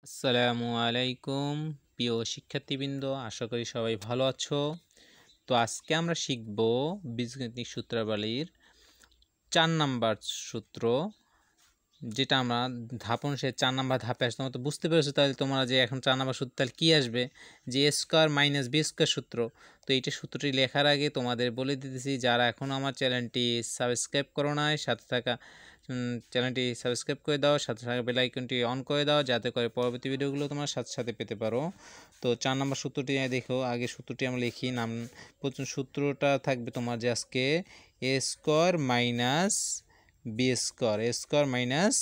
আসসালামু আলাইকুম প্রিয় শিক্ষার্থীবৃন্দ, আশা করি সবাই ভালো আছো। তো আজকে আমরা শিখব বীজগণিতিক সূত্রাবলীর 4 নাম্বার সূত্র, যেটা আমরা ধাপ অনুসারে 4 নাম্বার ধাপে আসতে তোমরা তো বুঝতে পেরেছো। তাহলে তোমরা যে এখন 4 নাম্বার সূত্র তাহলে কী আসবে, যে A square minus B square সূত্র। তো এইটা সূত্রটি লেখার আগে তোমাদের বলে দিতেছি, যারা এখনও আমার চ্যানেলটি সাবস্ক্রাইব করো নাই, সাথে থাকা চ্যানেলটি সাবস্ক্রাইব করে দাও, সাথে থাকা বেল আইকনটি অন করে দাও, যাতে করে পরবর্তী ভিডিওগুলো তোমার সাথে সাথে পেতে পারো। তো 4 নাম্বার সূত্রটি দেখো, আগে সূত্রটি আমরা লিখি। প্রথম সূত্রটা থাকবে তোমার যে আজকে এ স্কোয়ার মাইনাস বি স্কোয়ার, এ স্কোয়ার মাইনাস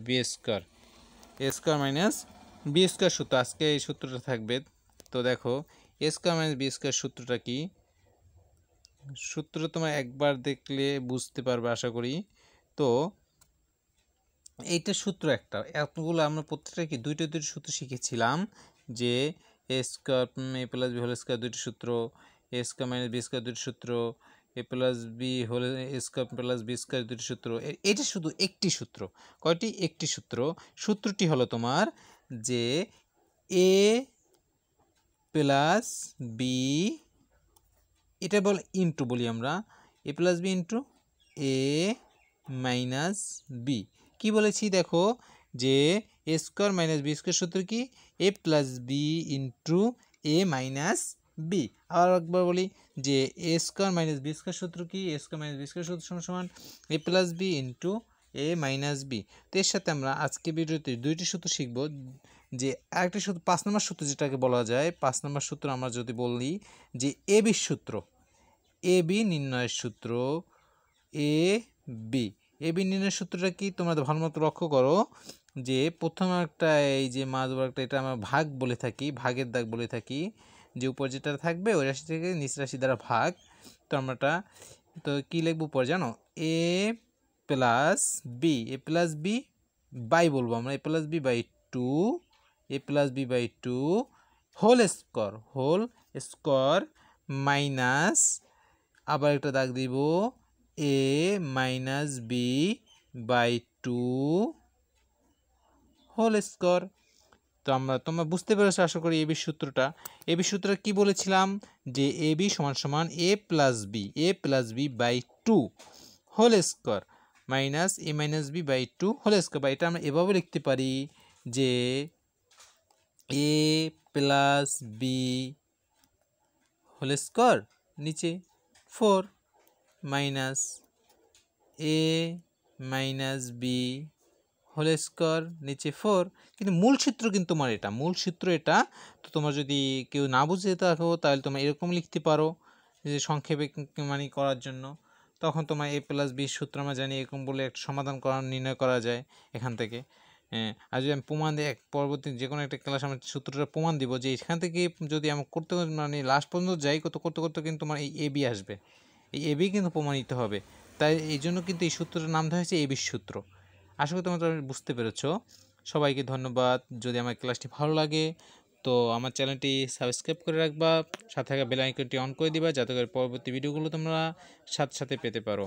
বি স্কোয়ার, এ স্কোয়ার মাইনাস বি স্কোয়ার সূত্র, আজকে এই সূত্রটা থাকবে। তো দেখো এ স্কোয়ার মাইনাস বি স্কোয়ার সূত্রটা কি, সূত্র তোমার একবার দেখলে বুঝতে পারবে আশা করি। তো এইটা সূত্র একটা, এতগুলো আমরা প্রত্যেকটা কি দুইটা সূত্র শিখেছিলাম, যে A square A plus B whole square দুইটি সূত্র, A square minus B square দুইটি সূত্র, A plus B whole square plus B square দুইটি সূত্র। এটা শুধু একটি সূত্র। কয়টি? একটি সূত্র। সূত্রটি হলো তোমার যে এ প্লাস বি, এটা বলে ইন্টু বলি আমরা, A plus B into A minus B. কী বলেছি দেখো, যে A square minus B square সূত্র কি, এ প্লাস বি ইন্টু এ মাইনাস বি। আবার একবার বলি, যে A square minus B square সূত্র কি, এ স্কোয়ার মাইনাস বি স্কোয়ার সূত্র সমান A plus B into A minus B. তো এর সাথে আমরা আজকে ভিডিওতে দুইটি সূত্র শিখব, যে আরেকটি সূত্র 5 নম্বর সূত্র যেটাকে বলা যায়। 5 নম্বর সূত্র আমরা যদি বলি যে এ বি সূত্র, এ বি নির্ণয়ের সূত্র, এ বি নির্ণয়ের সূত্রটা কি তোমরা ভালো মতো লক্ষ্য করো, যে প্রথম একটা এই যে মাঝ বর্গটা, এটা আমরা ভাগ বলে থাকি, ভাগের দাগ বলে থাকি, যে উপর যেটা থাকবে ওই রাশি থেকে নিচ রাশি দ্বারা ভাগ। তো আমরা তো কী লিখবো পরে জানো, A plus B, A plus B by বলবো আমরা, A plus B by two, A plus B by two whole square minus, আবার একটা দাগ দিব, A minus B by two whole square. তো তোমরা বুঝতে পেরেছো আশা করি এবি সূত্রটা। এবি সূত্রটা কি বলেছিলাম, যে এ বি সমান সমান A plus B by two whole square minus A minus B by two whole square. বা এটা আমরা এভাবে লিখতে পারি, যে A plus B whole square নিচে 4 minus A minus B whole square নিচে 4। কিন্তু মূল সূত্র কিন্তু তোমার এটা, মূল সূত্র এটা। তো তোমার যদি কেউ না বুঝে থাকো তাহলে তোমরা এরকম লিখতে পারো, যে সংক্ষেপে মানে করার জন্য। তখন তোমার এ প্লাস বি সূত্র আমরা জানি, এরকম বলে একটা সমাধান নির্ণয় করা যায় এখান থেকে। আর যদি আমি প্রমাণ দিই, পরবর্তী যে কোনো একটা ক্লাস আমরা সূত্রটা প্রমাণ দিব, যে এখান থেকে যদি আমি করতে মানে লাস্ট পর্যন্ত যাই, করতে করতে কিন্তু তোমার এই এ বি আসবে, এই এ বি কিন্তু প্রমাণিত হবে। তাই এই জন্য কিন্তু এই সূত্রটার নাম দেওয়া হয়েছে এ বি সূত্র। আশা করি তোমরা বুঝতে পেরেছো। সবাইকে ধন্যবাদ। যদি আমার ক্লাসটি ভালো লাগে তো আমার চ্যানেলটি সাবস্ক্রাইব করে রাখবা, সাথে থাকা বেল আইকনটি অন করে দিবা, যাতে করে পরবর্তী ভিডিওগুলো তোমরা সাথে সাথে পেতে পারো।